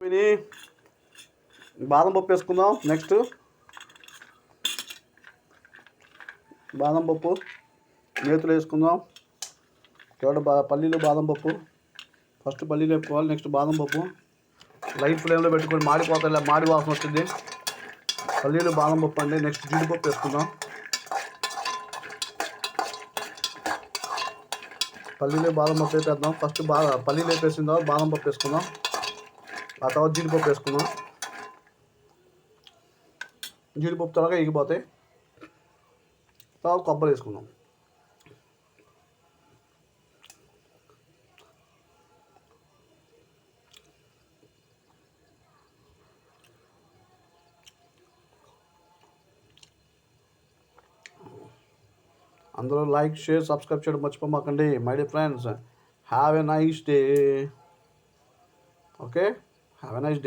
ఇది బాదం పప్పు వేసుకుందాం. నెక్స్ట్ బాదం పప్పు నేతులు వేసుకుందాం. పల్లీలు బాదం పప్పు. ఫస్ట్ పల్లీలు వేపుకోవాలి. నెక్స్ట్ బాదం పప్పు లైట్ ఫ్లేమ్లో పెట్టుకొని మాడిపోతాయి, మాడి వాసన వచ్చింది. పల్లీలు బాదం పప్పు అండి. నెక్స్ట్ జీడిపప్పు వేసుకుందాం. పల్లీలు బాదం పప్పు వేపేద్దాం. ఫస్ట్ పల్లీలు వేపేసిన తర్వాత బాదం పప్పు వేసుకుందాం. ఆ తర్వాత జీడిపప్పు వేసుకుందాం. జీడిపప్పు త్వరగా ఎగిపోతాయి. తర్వాత కొబ్బరి వేసుకుందాం. అందరూ లైక్, షేర్, సబ్స్క్రైబ్ చేయడం మర్చిపోమాకండి. My dear friends, have a nice day. Okay, have a nice day.